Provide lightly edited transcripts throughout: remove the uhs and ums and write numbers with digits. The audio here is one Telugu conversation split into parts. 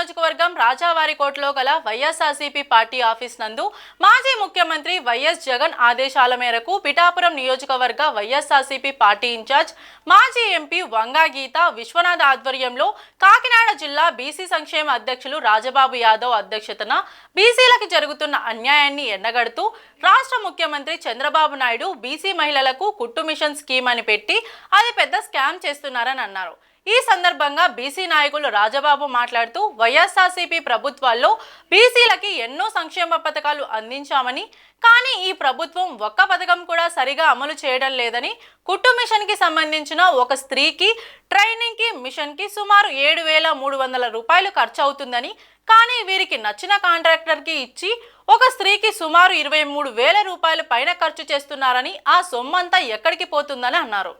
నియోజకవర్గం రాజావారికోటలో గల వైఎస్ఆర్సీపీ పార్టీ ఆఫీస్ నందు మాజీ ముఖ్యమంత్రి వైఎస్ జగన్ ఆదేశాల మేరకు పిఠాపురం నియోజకవర్గ వైఎస్ఆర్సీపీ పార్టీ ఇన్ఛార్జ్ మాజీ ఎంపీ వంగా గీత విశ్వనాథ్ ఆధ్వర్యంలో కాకినాడ జిల్లా బీసీ సంక్షేమ అధ్యక్షులు రాజబాబు యాదవ్ అధ్యక్షతన బీసీలకు జరుగుతున్న అన్యాయాన్ని ఎండగడుతూ రాష్ట్ర ముఖ్యమంత్రి చంద్రబాబు నాయుడు బీసీ మహిళలకు కుట్టు మిషన్ స్కీమ్ అని పెట్టి అది పెద్ద స్కామ్ చేస్తున్నారని అన్నారు। ఈ సందర్భంగా బీసీ నాయకులు రాజబాబు మాట్లాడుతూ వైఎస్ఆర్సీపీ ప్రభుత్వాల్లో బీసీలకి ఎన్నో సంక్షేమ పథకాలు అందించామని కానీ ఈ ప్రభుత్వం ఒక్క పథకం కూడా సరిగా అమలు చేయడం లేదని కుట్టు మిషన్ కి సంబంధించిన ఒక స్త్రీకి ట్రైనింగ్ కి మిషన్ కి సుమారు 7,300 రూపాయలు ఖర్చు అవుతుందని కానీ వీరికి నచ్చిన కాంట్రాక్టర్ కి ఇచ్చి ఒక స్త్రీకి సుమారు 23,000 రూపాయల పైన ఖర్చు చేస్తున్నారని ఆ సొమ్మంతా ఎక్కడికి పోతుందని అన్నారు।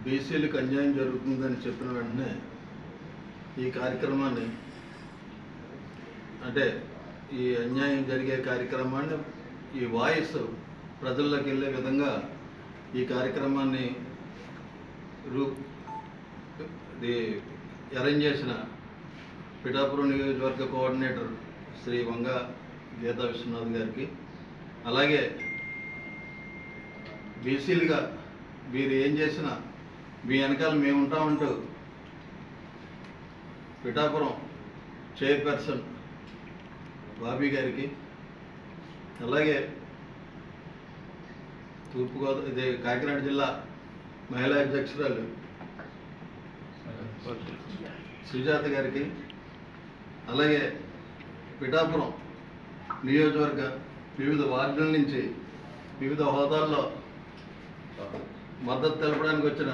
బీసీలకు అన్యాయం జరుగుతుందని చెప్పిన వెంటనే ఈ కార్యక్రమాన్ని అంటే ఈ అన్యాయం జరిగే కార్యక్రమాన్ని ఈ వాయిస్ ప్రజల్లోకి వెళ్ళే విధంగా ఈ కార్యక్రమాన్ని అరేంజ్ చేసిన పిఠాపురం నియోజకవర్గ కోఆర్డినేటర్ శ్రీ వంగా గీతా విశ్వనాథ్ గారికి అలాగే బీసీలుగా మీరు ఏం చేసినా మీ వెనకాల మేము ఉంటామంటూ పిఠాపురం చైర్పర్సన్ బాబీ గారికి అలాగే తూర్పుగోదావరి కాకినాడ జిల్లా మహిళా అధ్యక్షురాలు సుజాత గారికి అలాగే పిఠాపురం నియోజకవర్గ వివిధ వార్డుల నుంచి వివిధ హోదాల్లో మద్దతు తెలపడానికి వచ్చిన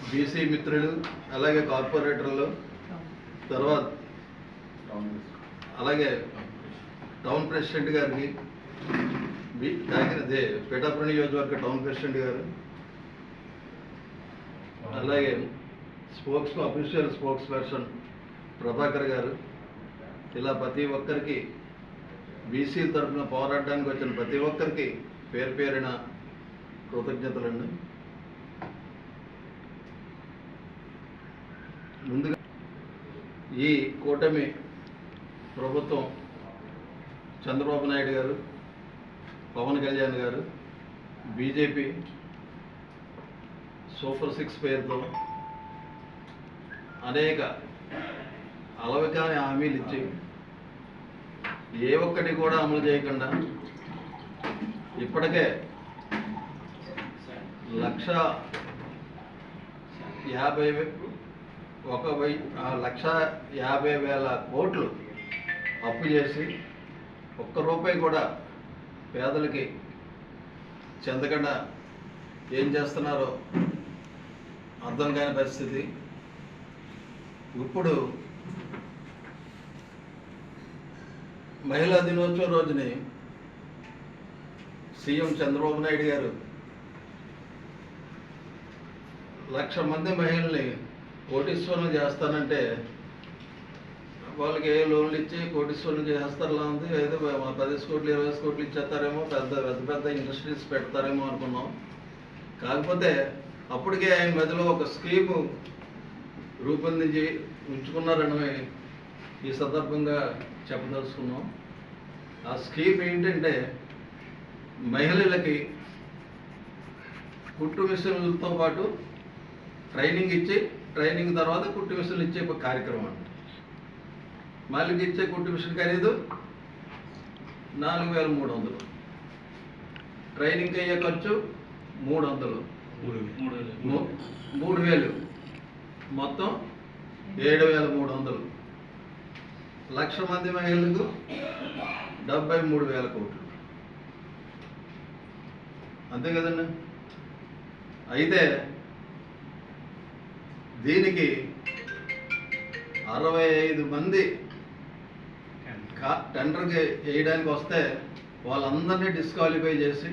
బీసీ మిత్రులు అలాగే కార్పొరేటర్లు తర్వాత అలాగే టౌన్ ప్రెసిడెంట్ గారికి పిఠాపురం నియోజకవర్గ టౌన్ ప్రెసిడెంట్ గారు అలాగే అఫీషియల్ స్పోక్స్ పర్సన్ ప్రభాకర్ గారు ఇలా ప్రతి ఒక్కరికి బీసీ తరఫున పోరాడడానికి వచ్చిన ప్రతి ఒక్కరికి పేరు పేరిన కృతజ్ఞతలండి। ముందుగా ఈ కూటమి ప్రభుత్వం చంద్రబాబు నాయుడు గారు పవన్ కళ్యాణ్ గారు బీజేపీ సూపర్ 6 పేరుతో అనేక అలవికాని హామీలు ఇచ్చి ఏ ఒక్కటి కూడా అమలు చేయకుండా ఇప్పటికే 1,50,000 కోట్లు అప్పు చేసి ఒక్క రూపాయి కూడా పేదలకి చెందకుండా ఏం చేస్తున్నారో అర్థం కాని పరిస్థితి। ఇప్పుడు మహిళా దినోత్సవం రోజుని సీఎం చంద్రబాబు నాయుడు గారు 1,00,000 మంది మహిళల్ని కోటీశ్వరులు చేస్తానంటే వాళ్ళకి ఏ లోన్లు ఇచ్చి కోటీశ్వరులు చేస్తారులా ఉంది, ఏదో 10 కోట్లు 20 కోట్లు ఇచ్చేస్తారేమో, పెద్ద పెద్ద ఇండస్ట్రీస్ పెడతారేమో అనుకున్నాం। కాకపోతే అప్పటికే ఆయన మధ్యలో ఒక స్కీము రూపొందించి ఉంచుకున్నారని ఈ సందర్భంగా చెప్పదలుచుకున్నాం। ఆ స్కీమ్ ఏంటంటే మహిళలకి కుట్టు మిషన్లతో పాటు ట్రైనింగ్ ఇచ్చి ట్రైనింగ్ తర్వాత కుట్టు మిషన్లు ఇచ్చే కార్యక్రమం అండి। మళ్ళీ ఇచ్చే కుట్టు మిషన్ ఖరీదు 4,300, ట్రైనింగ్ అయ్యే ఖర్చు 300, 3,000, మొత్తం 7,300, 1,00,000 మంది మహిళలకు 73,000 కోట్లు, అంతే కదండి। అయితే దీనికి 65 మంది టెండర్కి వేయడానికి వస్తే వాళ్ళందరినీ డిస్క్వాలిఫై చేసి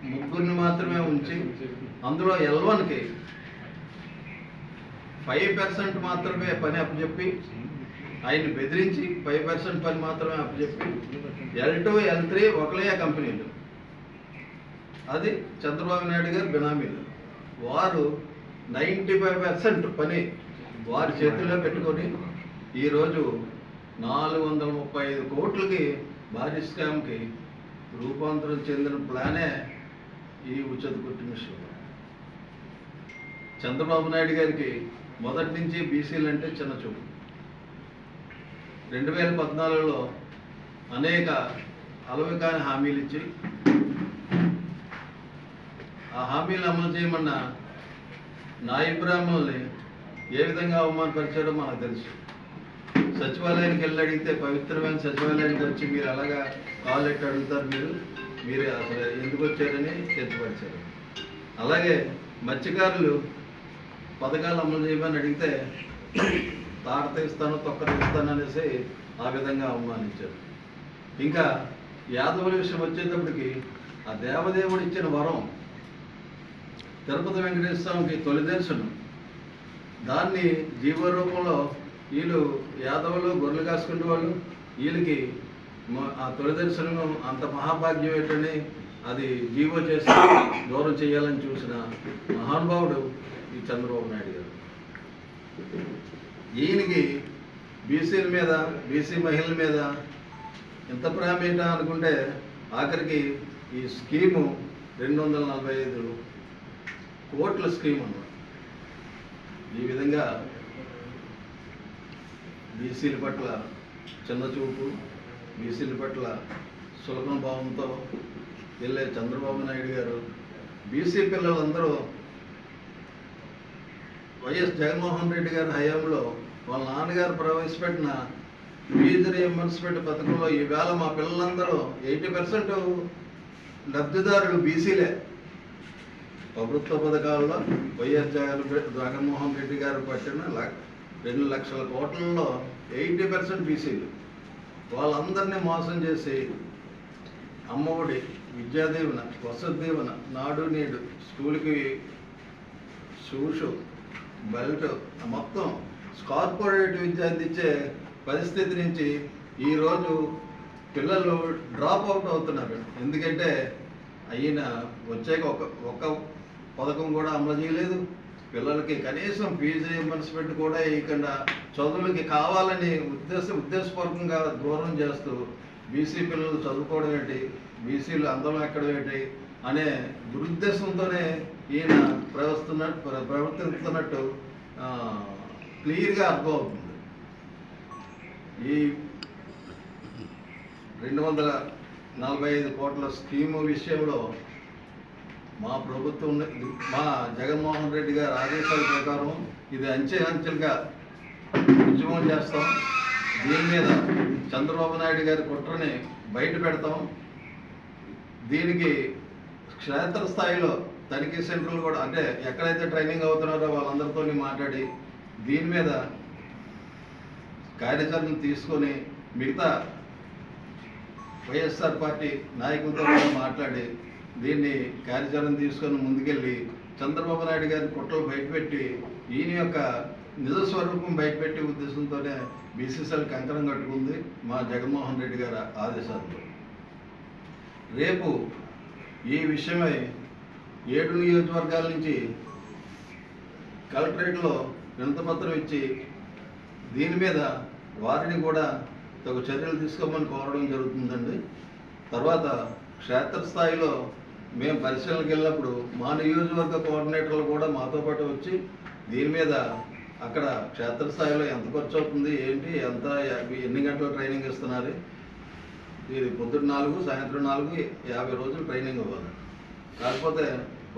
3 మాత్రమే ఉంచి అందులో L1కి 5% మాత్రమే పని అప్పచెప్పి ఆయన్ని బెదిరించి 5% పని మాత్రమే అప్పచెప్పి L2 L3 ఒకలే కంపెనీలు, అది చంద్రబాబు నాయుడు గారు బినామీలు, వారు 95% పని వారి చేతుల్లో పెట్టుకొని ఈరోజు 435 కోట్లకి భారీ స్కామ్కి రూపాంతరం చెందిన ప్లానే ఈ ఉచిత కుట్టు మిషన్. చంద్రబాబు నాయుడు గారికి మొదటి నుంచి బీసీలు అంటే చిన్న చూపు. 2014లో అనేక అలవికాని హామీలు ఇచ్చి ఆ హామీలు అమలు చేయమన్న నాయి బ్రాహ్మణుల్ని ఏ విధంగా అవమానపరిచారో మనకు తెలుసు. సచివాలయానికి వెళ్ళి అడిగితే పవిత్రమైన సచివాలయానికి వచ్చి మీరు అలాగా కాల్ ఎట్టి అడుగుతారు, మీరు అసలు ఎందుకు వచ్చారని తెచ్చిపరిచారు. అలాగే మత్స్యకారులు పథకాలు అమలు చేయమని అడిగితే తాట తీస్తాను తొక్క తీస్తాను అనేసి ఆ విధంగా అవమానించారు. ఇంకా యాదవుల విషయం వచ్చేటప్పటికి ఆ దేవదేవుడు ఇచ్చిన వరం తిరుపతి వెంకటేశ్వర స్వామికి తొలి దర్శనం, దాన్ని జీవ రూపంలో వీళ్ళు యాదవులు గొర్రెలు కాసుకునే వాళ్ళు వీళ్ళకి ఆ తొలి దర్శనం అంత మహాభాగ్యం ఏంటని అది జీవో చేసి దూరం చేయాలని చూసిన మహానుభావుడు ఈ చంద్రబాబు నాయుడు గారు. ఈయనకి బీసీల మీద బీసీ మహిళల మీద ఎంత ప్రేమ ఏంటా అనుకుంటే ఆఖరికి ఈ స్కీము 245 కోట్ల స్కీమ్ అన్నమాట. ఈ విధంగా బీసీల పట్ల చిన్నచూపు, బీసీల పట్ల సులభన భావంతో వెళ్ళే చంద్రబాబు నాయుడు గారు బీసీ పిల్లలందరూ వైఎస్ జగన్మోహన్ రెడ్డి గారి హయాంలో వాళ్ళ నాన్నగారు ప్రవేశపెట్టిన ఫీజు రీయింబర్స్మెంట్ పథకంలో ఈవేళ మా పిల్లలందరూ 80% లబ్ధిదారులు బీసీలే. ప్రభుత్వ పథకాల్లో వైఎస్ జగన్మోహన్ రెడ్డి గారు పట్టిన 2 లక్షల కోట్లలో 80% బీసీలు. వాళ్ళందరినీ మోసం చేసి అమ్మఒడి, విద్యాదీవెన, వసతి దీవెన, నాడు నేడు, స్కూల్కి షూషు, బెల్ట్ మొత్తం కార్పొరేట్ విద్య అందించే పరిస్థితి నుంచి ఈరోజు పిల్లలు డ్రాప్ అవుట్ అవుతున్నారు. ఎందుకంటే అయిన వచ్చాక ఒక్క పథకం కూడా అమలు చేయలేదు. పిల్లలకి కనీసం ఫీజు రీయింబర్స్మెంట్ కూడా ఇవ్వకుండా చదువులకి కావాలని ఉద్దేశపూర్వకంగా దూరం చేస్తూ బీసీ పిల్లలు చదువుకోవడం ఏంటి, బీసీలు అందరం ఎక్కడం ఏంటి అనే దురుద్దేశంతోనే ఈయన ప్రవర్తిస్తున్నట్టు క్లియర్గా అర్థమవుతుంది. ఈ 245 కోట్ల స్కీము విషయంలో మా ప్రభుత్వం, మా జగన్మోహన్ రెడ్డి గారి ఆదేశాల ప్రకారం ఇది అంచెలుగా ఉద్యమం చేస్తాం. దీని మీద చంద్రబాబు నాయుడు గారి కుట్రని బయట పెడతాం. దీనికి క్షేత్రస్థాయిలో తనిఖీ సెంటర్లు కూడా, అంటే ఎక్కడైతే ట్రైనింగ్ అవుతున్నారో వాళ్ళందరితో మాట్లాడి దీని మీద కార్యాచరణ తీసుకొని మిగతా వైఎస్ఆర్ పార్టీ నాయకులతో కూడా మాట్లాడి దీన్ని కార్యాచరణ తీసుకొని ముందుకెళ్ళి చంద్రబాబు నాయుడు గారి కుట్రలు బయటపెట్టి ఈయన యొక్క నిజస్వరూపం బయటపెట్టే ఉద్దేశంతోనే బీసీసీఎల్ కంకణం కట్టుకుంది మా జగన్మోహన్ రెడ్డి గారి ఆదేశాలతో. రేపు ఈ విషయమై 7 నియోజకవర్గాల నుంచి కలెక్టరేట్లో వినతిపత్రం ఇచ్చి దీని మీద వారిని కూడా తగు చర్యలు తీసుకోమని కోరడం జరుగుతుందండి. తర్వాత క్షేత్రస్థాయిలో మేము పరిశీలనకి వెళ్ళినప్పుడు మా నియోజకవర్గ కోఆర్డినేటర్లు కూడా మాతో పాటు వచ్చి దీని మీద అక్కడ క్షేత్రస్థాయిలో ఎంత ఖర్చు అవుతుంది, ఏంటి, ఎన్ని గంటల ట్రైనింగ్ ఇస్తున్నారు, ఇది పొద్దున్న 4, సాయంత్రం 4, 50 రోజులు ట్రైనింగ్ ఇవ్వాలి. కాకపోతే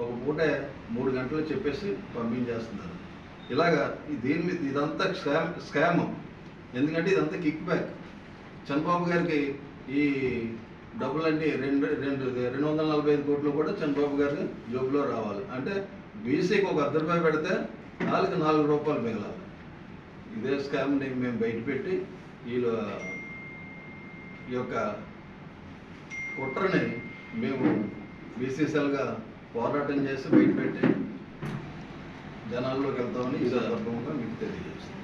ఒక పూటే 3 గంటలు చెప్పేసి పంపించేస్తున్నారు. ఇలాగా దీని మీద ఇదంతా స్కామ్. ఎందుకంటే ఇదంతా కిక్ బ్యాక్. చంద్రబాబు గారికి ఈ డబ్బులన్నీ 245 కోట్లు కూడా చంద్రబాబు గారి జోబులో రావాలి. అంటే బీసీకి ఒక ₹10 పెడితే వాళ్ళకి ₹4 మిగలాలి. ఇదే స్కామ్ని మేము బయటపెట్టి ఈ యొక్క కుట్రని మేము బీసీసీఎల్గా పోరాటం చేసి బయటపెట్టి జనాల్లోకి వెళ్తామని ఈ సందర్భంగా మీకు తెలియజేస్తాం.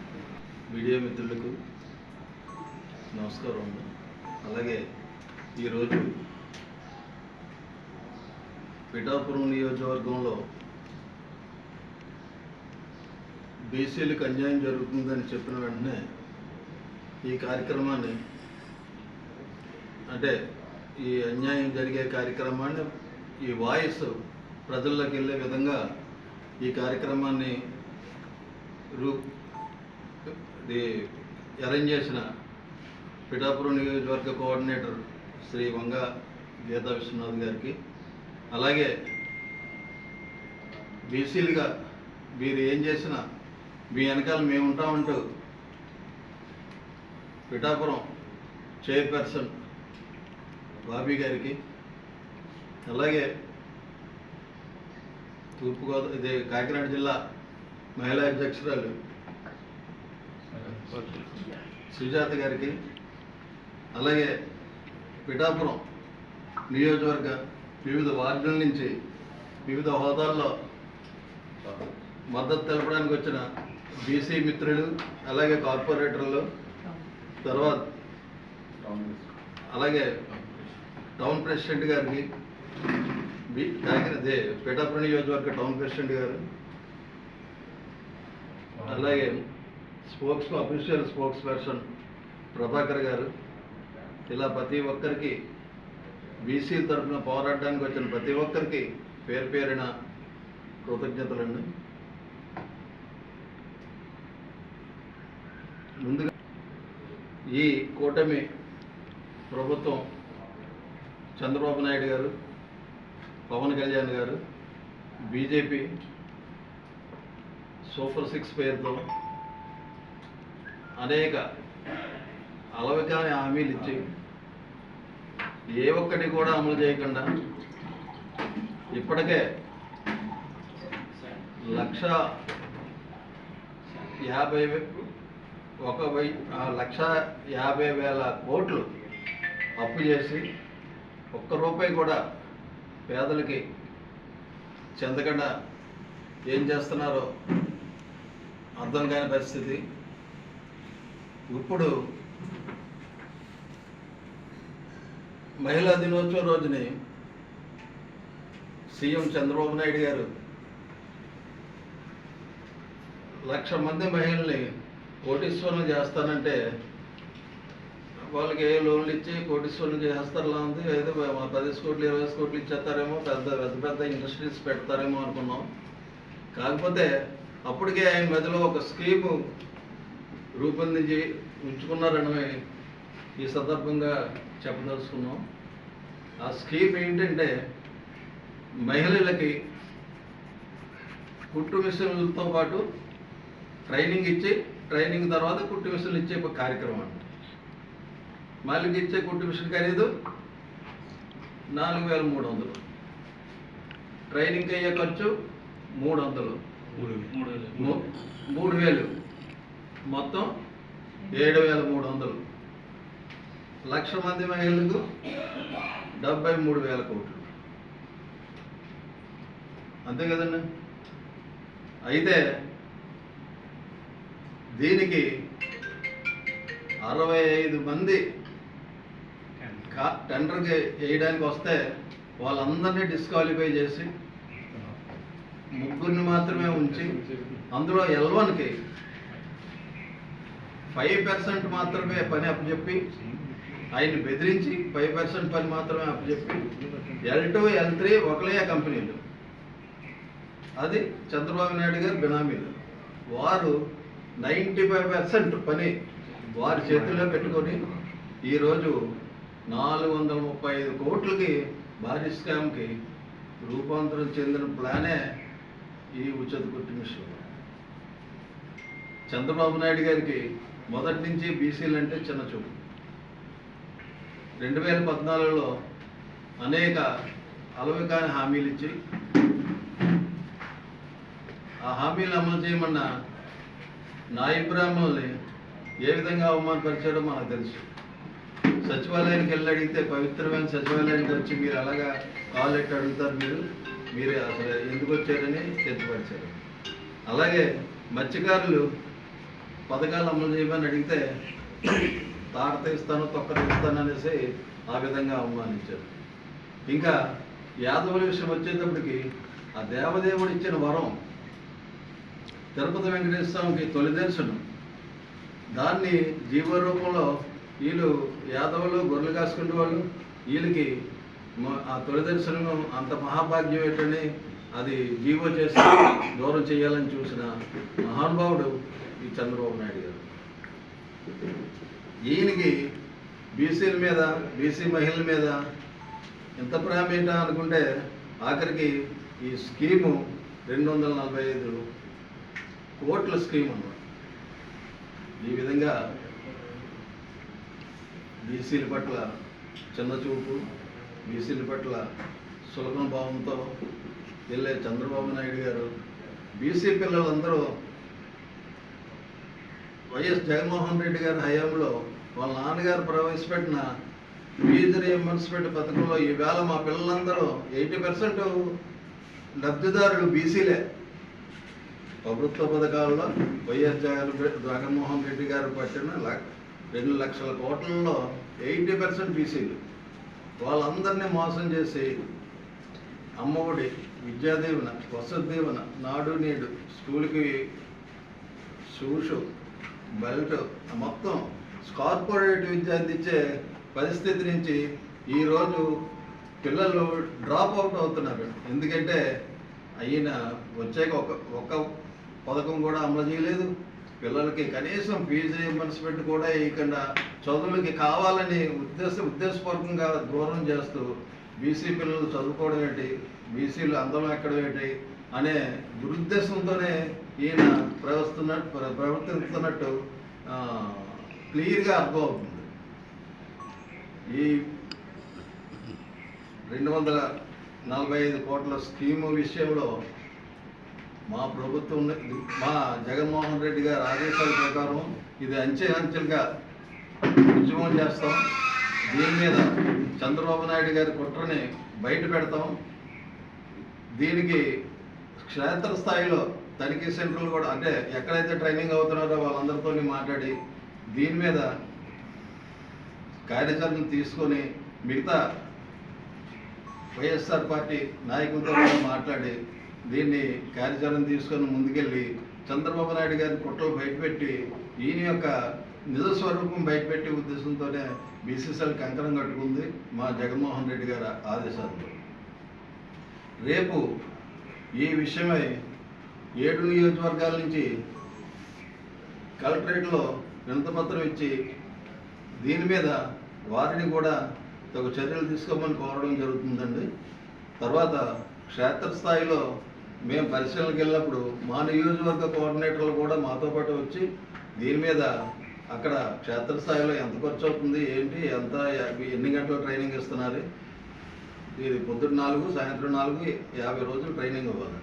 మీడియా మిత్రులకు నమస్కారం. అలాగే ఈరోజు పిఠాపురం నియోజకవర్గంలో బీసీలకు అన్యాయం జరుగుతుందని చెప్పిన వెంటనే ఈ కార్యక్రమాన్ని, అంటే ఈ అన్యాయం జరిగే కార్యక్రమాన్ని, ఈ వాయిస్ ప్రజల్లోకి వెళ్ళే విధంగా ఈ కార్యక్రమాన్ని అరేంజ్ చేసిన పిఠాపురం నియోజకవర్గ కోఆర్డినేటర్ శ్రీ వంగ గీతా విశ్వనాథ్ గారికి, అలాగే బీసీలుగా మీరు ఏం చేసినా మీ వెనకాల మేము ఉంటామంటూ పిఠాపురం చైర్పర్సన్ బాబీ గారికి, అలాగే కాకినాడ జిల్లా మహిళా అధ్యక్షురాలు సుజాత గారికి, అలాగే పిఠాపురం నియోజకవర్గ వివిధ వార్డుల నుంచి వివిధ హోదాల్లో మద్దతు తెలపడానికి వచ్చిన బీసీ మిత్రులు, అలాగే కార్పొరేటర్లు, తర్వాత అలాగే టౌన్ ప్రెసిడెంట్ గారికి, పిఠాపురం నియోజకవర్గ టౌన్ ప్రెసిడెంట్ గారు, అలాగే అఫీషియల్ స్పోక్స్ పర్సన్ ప్రభాకర్ గారు, ఇలా ప్రతి ఒక్కరికి బీసీ తరఫున పోరాడడానికి వచ్చిన ప్రతి ఒక్కరికి పేరు పేరిన కృతజ్ఞతలండి. ముందుగా ఈ కూటమి ప్రభుత్వం చంద్రబాబు నాయుడు గారు, పవన్ కళ్యాణ్ గారు, బీజేపీ సూపర్ 6 పేరుతో అనేక అలవికాని హామీలు ఇచ్చి ఏ ఒక్కటి కూడా అమలు చేయకుండా ఇప్పటికే 1,50,000 కోట్లు అప్పు చేసి ఒక్క రూపాయి కూడా పేదలకి చెందకుండా ఏం చేస్తున్నారో అర్థం కాని పరిస్థితి. ఇప్పుడు మహిళా దినోత్సవం రోజుని సీఎం చంద్రబాబు నాయుడు గారు 1,00,000 మంది మహిళల్ని కోటీశ్వరులు చేస్తానంటే వాళ్ళకి ఏ లోన్లు ఇచ్చి కోటీశ్వరులు చేస్తారులా ఉంది. ఏదో 10 కోట్లు 20 కోట్లు ఇచ్చేస్తారేమో, పెద్ద పెద్ద ఇండస్ట్రీస్ పెడతారేమో అనుకున్నాం. కాకపోతే అప్పటికే ఆయన మధ్యలో ఒక స్కీము రూపొందించి ఉంచుకున్నారని ఈ సందర్భంగా చెప్పదలుచుకున్నాం. ఆ స్కీమ్ ఏంటంటే మహిళలకి కుట్టు మిషన్లతో పాటు ట్రైనింగ్ ఇచ్చి, ట్రైనింగ్ తర్వాత కుట్టు మిషన్లు ఇచ్చే కార్యక్రమం అంట. మళ్ళీ ఇచ్చే కుట్టు మిషన్ ఖరీదు 4,300, ట్రైనింగ్కి అయ్యే ఖర్చు 300, 3,000, మొత్తం 7,300. 1,00,000 మంది మహిళలకు 73,000 కోట్లు. అంతే కదండి. అయితే దీనికి 65 మంది టెండర్కి వేయడానికి వస్తే వాళ్ళందరినీ డిస్క్వాలిఫై చేసి 3 మాత్రమే ఉంచి, అందులో L1కి 5% మాత్రమే పని అప్పచెప్పి, ఆయన్ని బెదిరించి 5% పని మాత్రమే అప్పచెప్పి, L2, L3 ఒకలే కంపెనీలు. అది చంద్రబాబు నాయుడు గారు బినామీలు. వారు 95% పని వారి చేతుల్లో పెట్టుకొని ఈరోజు 435 కోట్లకి భారీ స్కామ్కి రూపాంతరం చెందిన ప్లానే ఈ ఉచిత కుట్టు మిషన్. చంద్రబాబు నాయుడు గారికి మొదటి నుంచి బీసీలు అంటే చిన్న చూపు. 2014లో అనేక అలవికాని హామీలు ఇచ్చి ఆ హామీలు అమలు చేయమన్న నాయి బ్రాహ్మణుల్ని ఏ విధంగా అవమానపరిచాడో మనకు తెలుసు. సచివాలయానికి వెళ్ళి అడిగితే పవిత్రమైన సచివాలయానికి వచ్చి మీరు అలాగా కాల్ ఎట్టి అడుగుతారు, మీరు అసలు ఎందుకు వచ్చారని తెచ్చిపరిచారు. అలాగే మత్స్యకారులు పథకాలు అమలు చేయమని అడిగితే తాట తీస్తాను, తొక్క తీస్తాను అనేసి ఆ విధంగా అవమానించారు. ఇంకా యాదవుల విషయం వచ్చేటప్పటికి ఆ దేవదేవుడు ఇచ్చిన వరం తిరుపతి వెంకటేశ్వర స్వామికి తొలి దర్శనం. దాన్ని జీవో రూపంలో వీళ్ళు యాదవులు గొర్రెలు కాసుకునే వాళ్ళు వీళ్ళకి ఆ తొలి దర్శనం అంత మహాభాగ్యం ఏంటని అది జీవో చేసి దూరం చేయాలని చూసిన మహానుభావుడు ఈ చంద్రబాబు నాయుడు గారు. ఈయనకి బీసీల మీద బీసీ మహిళల మీద ఎంత ప్రేమ ఏంటా అనుకుంటే ఆఖరికి ఈ స్కీము 245 కోట్ల స్కీమ్ అన్నమాట. ఈ విధంగా బీసీల పట్ల చిన్నచూపు, బీసీల పట్ల సులభన భావంతో వెళ్ళే చంద్రబాబు నాయుడు గారు బీసీ పిల్లలందరూ వైఎస్ జగన్మోహన్ రెడ్డి గారి హయాంలో వాళ్ళ నాన్నగారు ప్రవేశపెట్టిన ఫీజు రీయింబర్స్మెంట్ పథకంలో ఈవేళ మా పిల్లలందరూ 80% లబ్ధిదారులు బీసీలే. ప్రభుత్వ పథకాల్లో వైఎస్ జగన్మోహన్ రెడ్డి గారు పట్టిన 2 లక్షల కోట్లలో 80% బీసీలు. వాళ్ళందరినీ మోసం చేసి అమ్మఒడి, విద్యాదీవెన, వసతి దీవెన, నాడు నేడు, స్కూల్కి షూషు, బెల్ట్ మొత్తం కార్పొరేట్ విద్య అందించే పరిస్థితి నుంచి ఈరోజు పిల్లలు డ్రాప్ అవుట్ అవుతున్నారు. ఎందుకంటే అయిన వచ్చాక ఒక్క పథకం కూడా అమలు చేయలేదు. పిల్లలకి కనీసం ఫీజు రీయింబర్స్మెంట్ కూడా ఇవ్వకుండా చదువులకి కావాలని ఉద్దేశపూర్వకంగా దూరం చేస్తూ బీసీ పిల్లలు చదువుకోవడం ఏంటి, బీసీలు అందరం ఎక్కడం ఏంటి అనే దురుద్దేశంతోనే ఈయన ప్రవర్తిస్తున్నట్టు క్లియర్గా అర్థమవుతుంది. ఈ 245 కోట్ల స్కీము విషయంలో మా ప్రభుత్వం మా జగన్మోహన్ రెడ్డి గారి ఆదేశాల ప్రకారం ఇది అంచెలుగా ఉద్యమం చేస్తాం. దీని మీద చంద్రబాబు నాయుడు గారి కుట్రని బయట పెడతాం. దీనికి క్షేత్రస్థాయిలో తనిఖీ సెంటర్లు కూడా, అంటే ఎక్కడైతే ట్రైనింగ్ అవుతున్నారో వాళ్ళందరితో మాట్లాడి దీని మీద కార్యాచరణ తీసుకొని మిగతా వైఎస్ఆర్ పార్టీ నాయకులతో కూడా మాట్లాడి దీన్ని కార్యాచరణ తీసుకొని ముందుకెళ్ళి చంద్రబాబు నాయుడు గారిని కుట్రలు బయటపెట్టి ఈయన యొక్క నిజస్వరూపం బయటపెట్టే ఉద్దేశంతోనే బీసీసీఎల్ కంకణం కట్టుకుంది మా జగన్మోహన్ రెడ్డి గారి ఆదేశాలతో. రేపు ఈ విషయమై 7 నియోజకవర్గాల నుంచి కలెక్టరేట్లో వినతిపత్రం ఇచ్చి దీని మీద వారిని కూడా తగు చర్యలు తీసుకోమని కోరడం జరుగుతుందండి. తర్వాత క్షేత్రస్థాయిలో మేము పరిశీలనకి వెళ్ళినప్పుడు మా నియోజకవర్గ కోఆర్డినేటర్లు కూడా మాతో పాటు వచ్చి దీని మీద అక్కడ క్షేత్రస్థాయిలో ఎంత ఖర్చు అవుతుంది, ఏంటి, ఎన్ని గంటల ట్రైనింగ్ ఇస్తున్నారు, ఇది పొద్దున్న 4, సాయంత్రం 4, 50 రోజులు ట్రైనింగ్ ఇవ్వాలి.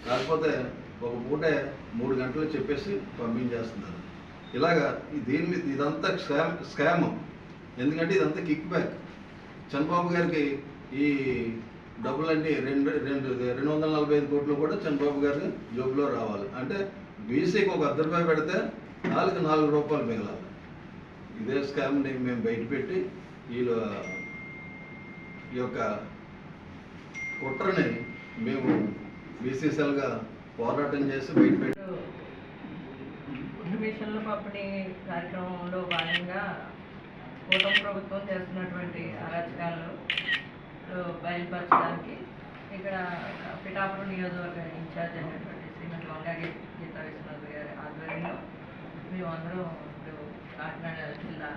కాకపోతే ఒక పూటే 3 గంటలు చెప్పేసి పంపించేస్తున్నారు. ఇలాగా దీని మీద ఇదంతా స్కామ్. ఎందుకంటే ఇదంతా కిక్ బ్యాక్. చంద్రబాబు గారికి ఈ డబ్బులన్నీ 245 కోట్లు కూడా చంద్రబాబు గారి జోబులో రావాలి. అంటే బీసీకి ఒక ₹10 పెడితే వాళ్ళకి ₹4 మిగలాలి. ఇదే స్కామ్ని మేము బయటపెట్టి వీళ్ళు ఈ యొక్క కుట్రని మేము బీసీసీఎల్గా పోరాటం చేసి బయటపెట్టి మిషన్ల పంపిణీ కార్యక్రమంలో భాగంగా కూటమి ప్రభుత్వం చేస్తున్నటువంటి అరాచకాలను బయలుపరచడానికి ఇక్కడ పిఠాపురం నియోజకవర్గ ఇన్ఛార్జ్ అయినటువంటి శ్రీమతి వంగాగి గీతా విశ్వనాథ్ గారి ఆధ్వర్యంలో మేమందరం ఇప్పుడు కాకినాడ జిల్లా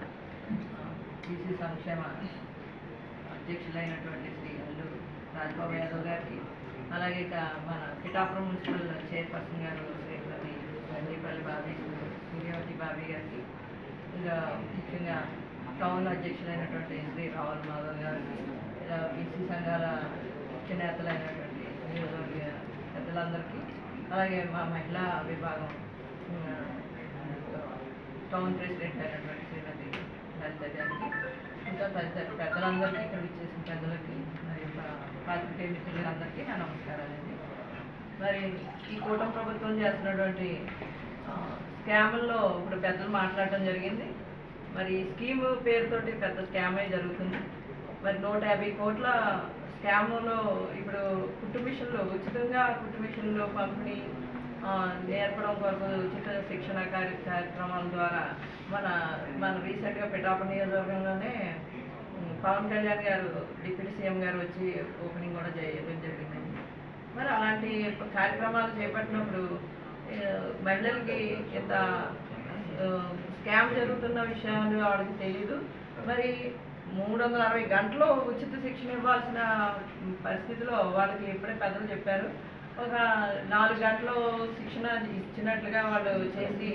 బీసీ సంక్షేమ అధ్యక్షులైనటువంటి శ్రీ అల్లూరు రాజబాబు యాదవ్ గారికి, అలాగే మన పిఠాపురం మున్సిపల్ చైర్పర్సన్ గారు శ్రీమతి గండిపల్లి బాబీ, సూర్యవతి బాబీ గారికి, ఇంకా ముఖ్యంగా టౌన్ అధ్యక్షులైనటువంటి శ్రీ రావుల మాధవ్ గారికి, ఇలా బీసీ సంఘాల ముఖ్య నేతలైనటువంటి నియోజకవర్గ పెద్దలందరికీ, అలాగే మా మహిళా విభాగం టౌన్ ప్రెసిడెంట్ అయినటువంటి శ్రీమతి లలిత గారికి, ఇంకా తదితర పెద్దలందరికీ, ఇక్కడ ఇచ్చేసిన పెద్దలకి, మరి పాత్రికేయ మిత్రులందరికీ నా నమస్కారాలండి. మరి ఈ కూటమి ప్రభుత్వం చేస్తున్నటువంటి స్కాముల్లో ఇప్పుడు పెద్దలు మాట్లాడటం జరిగింది. మరి ఈ స్కీము పేరుతోటి పెద్ద స్కామే జరుగుతుంది. మరి 150 కోట్ల స్కాములో ఇప్పుడు కుట్టు మిషన్లు ఉచితంగా కుట్టు మిషన్లు పంపిణీ నేర్పడం కొరకు ఉచిత శిక్షణ కార్యక్రమాల ద్వారా మన రీసెంట్గా పిఠాపురం నియోజకవర్గంలోనే పవన్ కళ్యాణ్ గారు డిప్యూటీ సీఎం గారు వచ్చి ఓపెనింగ్ కూడా చేయడం జరిగిందండి. మరి అలాంటి కార్యక్రమాలు చేపట్టినప్పుడు మహిళలకి ఇంత స్కామ్ జరుగుతున్న విషయాలు వాళ్ళకి తెలియదు. మరి 360 గంటలు ఉచిత శిక్షణ ఇవ్వాల్సిన పరిస్థితిలో వాళ్ళకి ఇప్పుడే పెద్దలు చెప్పారు, ఒక 4 గంటలు శిక్షణ ఇచ్చినట్లుగా వాళ్ళు చేసి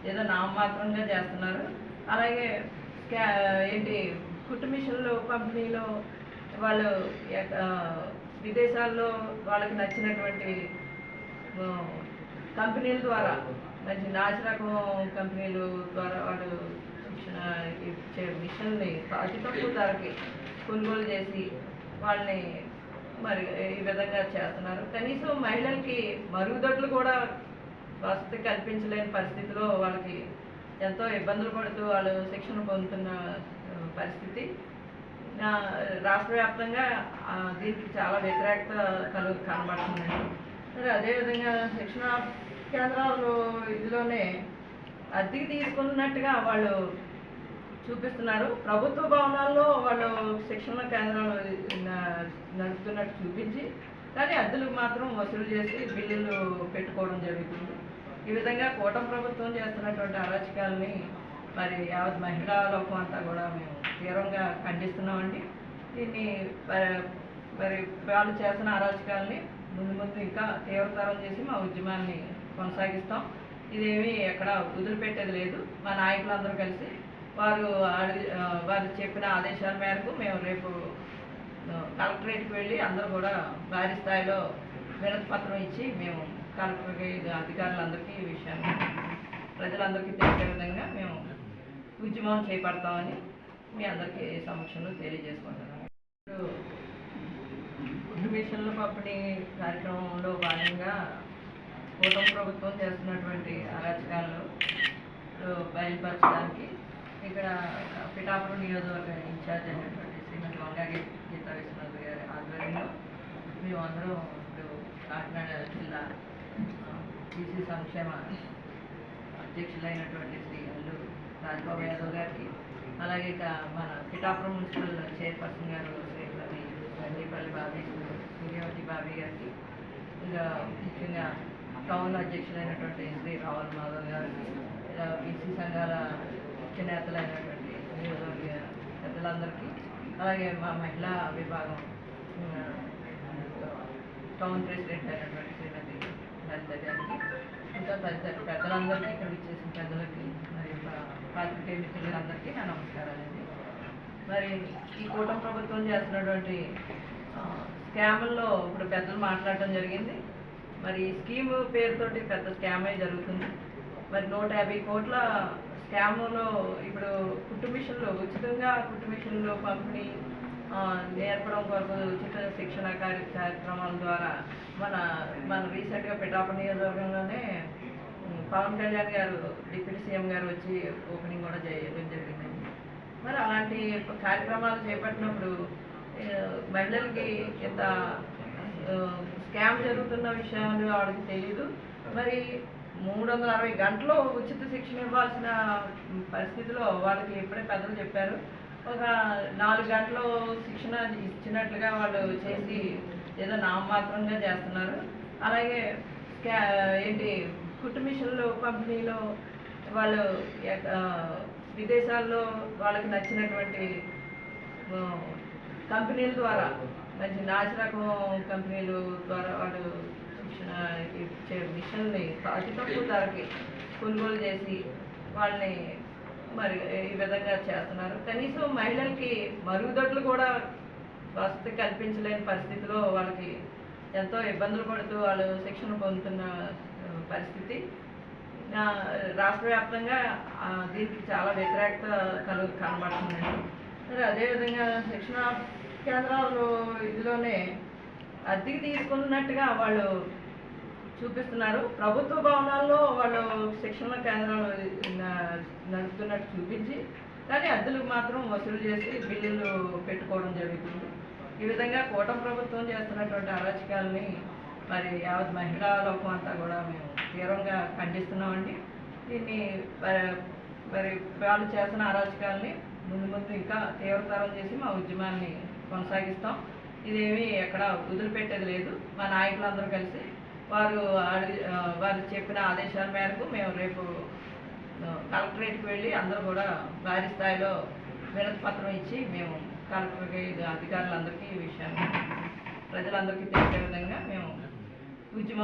ఏదో నామమాత్రంగా చేస్తున్నారు. అలాగే కుట్టు మిషన్లు పంపిణీలో వాళ్ళు విదేశాల్లో వాళ్ళకి నచ్చినటువంటి కంపెనీల ద్వారా, మంచి నాసిరకం కంపెనీల ద్వారా వాళ్ళు శిక్షణ ఇచ్చే మిషన్ని అతి తక్కువ ధరకి కొనుగోలు చేసి వాళ్ళని మరి ఈ విధంగా చేస్తున్నారు. కనీసం మహిళలకి మరుగుదొడ్లు కూడా వసతి కల్పించలేని పరిస్థితిలో వాళ్ళకి ఎంతో ఇబ్బందులు పడుతూ వాళ్ళు శిక్షణ పొందుతున్న పరిస్థితి. రాష్ట్ర వ్యాప్తంగా దీనికి చాలా వ్యతిరేకత కనబడుతుందండి. మరి అదేవిధంగా శిక్షణ కేంద్రాలు ఇదిలోనే అద్దెకి తీసుకున్నట్టుగా వాళ్ళు చూపిస్తున్నారు. ప్రభుత్వ భవనాల్లో వాళ్ళు శిక్షణ కేంద్రాలు నడుపుతున్నట్టు చూపించి, కానీ అద్దెలు మాత్రం వసూలు చేసి బిల్లులు పెట్టుకోవడం జరుగుతుంది. ఈ విధంగా కూటమి ప్రభుత్వం చేస్తున్నటువంటి అరాచకాలని మరి యావత్ మహిళా లోకం అంతా కూడా మేము తీవ్రంగా ఖండిస్తున్నామండి. దీన్ని మరి వాళ్ళు చేస్తున్న అరాచకాలని ముందు ఇంకా తీవ్రతరం చేసి మా ఉద్యమాన్ని కొనసాగిస్తాం. ఇదేమీ ఎక్కడ వదిలిపెట్టేది లేదు. మా నాయకులందరూ కలిసి వారు చెప్పిన ఆదేశాల మేరకు మేము రేపు కలెక్టరేట్కి వెళ్ళి అందరూ కూడా భారీ స్థాయిలో వినతి పత్రం ఇచ్చి మేము కలెక్టర్కి అధికారులందరికీ ఈ విషయాన్ని ప్రజలందరికీ తెలిసే విధంగా మేము ఉద్యమం చేపడతామని మీ అందరికీ సమక్షంలో తెలియజేసుకుంటున్నాను. మిషన్ల పంపిణీ కార్యక్రమంలో భాగంగా కూటమి ప్రభుత్వం చేస్తున్నటువంటి అరాచకాలను బయలుపరచడానికి ఇక్కడ పిఠాపురం నియోజకవర్గ ఇన్ఛార్జ్ అయినటువంటి శ్రీమతి వంగాగి గీతా విశ్వనాథ్ గారి ఆధ్వర్యంలో మేమందరం ఇప్పుడు కాకినాడ జిల్లా బీసీ సంక్షేమ అధ్యక్షులైనటువంటి శ్రీ అల్లూరు రాజబాబు యాదవ్ గారికి, అలాగే మన పిఠాపురం మున్సిపల్ చైర్పర్సన్ గారు శ్రీమతి వెండిపల్లి బాబీ సూర్యవతి బాబీ గారికి, ఇంకా ముఖ్యంగా టౌన్ అధ్యక్షులైనటువంటి శ్రీ రావుల మాధవ్ గారికి, బీసీ సంఘాల ముఖ్య నేతలైనటువంటి నియోజకవర్గ పెద్దలందరికీ, అలాగే మా మహిళా విభాగం టౌన్ ప్రెసిడెంట్ అయినటువంటి శ్రీమతి లలిత గారికి, ఇంకా తదితర పెద్దలందరికీ, ఇక్కడ ఇచ్చేసిన పెద్దలకి, మరి పాత్రికేయ మిత్రులందరికీ నా నమస్కారాలండి. మరి ఈ కూటమి ప్రభుత్వం చేస్తున్నటువంటి స్కాముల్లో ఇప్పుడు పెద్దలు మాట్లాడటం జరిగింది. మరి ఈ స్కీము పేరుతోటి పెద్ద స్కామే జరుగుతుంది. మరి 150 కోట్ల స్కాములో ఇప్పుడు కుట్టు మిషన్లు ఉచితంగా కుట్టు మిషన్లు పంపిణీ నేర్పడం కొరకు ఉచిత శిక్షణ కార్యక్రమాల ద్వారా మన రీసెంట్గా పిఠాపురం నియోజకవర్గంలోనే పవన్ కళ్యాణ్ గారు డిప్యూటీ సీఎం గారు వచ్చి ఓపెనింగ్ కూడా చేయడం జరిగిందండి. మరి అలాంటి కార్యక్రమాలు చేపట్టినప్పుడు మహిళలకి ఇంత స్కామ్ జరుగుతున్న విషయాలు వాళ్ళకి తెలియదు. మరి 360 గంటలు ఉచిత శిక్షణ ఇవ్వాల్సిన పరిస్థితిలో వాళ్ళకి ఇప్పుడే పెద్దలు చెప్పారు, ఒక 4 గంటలు శిక్షణ ఇచ్చినట్లుగా వాళ్ళు చేసి ఏదో నామమాత్రంగా చేస్తున్నారు. అలాగే కుట్టు మిషన్లు పంపిణీలో వాళ్ళు విదేశాల్లో వాళ్ళకి నచ్చినటువంటి కంపెనీల ద్వారా, మంచి నాసిరకం కంపెనీల ద్వారా వాళ్ళు శిక్షణ ఇచ్చే మిషన్ని అతి తక్కువ ధరకి కొనుగోలు చేసి వాళ్ళని మరి ఈ విధంగా చేస్తున్నారు. కనీసం మహిళలకి మరుగుదొడ్లు కూడా వసతి కల్పించలేని పరిస్థితిలో వాళ్ళకి ఎంతో ఇబ్బందులు పడుతూ వాళ్ళు శిక్షణ పొందుతున్న పరిస్థితి. రాష్ట్ర వ్యాప్తంగా దీనికి చాలా వ్యతిరేకత కనబడుతుందండి. మరి అదేవిధంగా శిక్షణ కేంద్రాలు ఇదిలోనే అద్దెకి తీసుకున్నట్టుగా వాళ్ళు చూపిస్తున్నారు. ప్రభుత్వ భవనాల్లో వాళ్ళు శిక్షణ కేంద్రాలు నడుపుతున్నట్టు చూపించి, కానీ అద్దెలు మాత్రం వసూలు చేసి బిల్లులు పెట్టుకోవడం జరుగుతుంది. ఈ విధంగా కూటమి ప్రభుత్వం చేస్తున్నటువంటి అరాచకాలని మరి యావత్ మహిళా లోకం అంతా కూడా మేము తీవ్రంగా ఖండిస్తున్నామండి. దీన్ని మరి వాళ్ళు చేస్తున్న అరాచకాలని ముందు ముందు ఇంకా తీవ్రతరం చేసి మా ఉద్యమాన్ని కొనసాగిస్తాం. ఇదేమీ ఎక్కడ వదిలిపెట్టేది లేదు. మా నాయకులందరూ కలిసి వారు చెప్పిన ఆదేశాల మేరకు మేము రేపు కలెక్టరేట్కి వెళ్ళి అందరూ కూడా భారీ స్థాయిలో వినతి పత్రం ఇచ్చి మేము కలెక్టర్కి అధికారులందరికీ ఈ విషయాన్ని ప్రజలందరికీ తెలిసే విధంగా మేము ఉద్యమం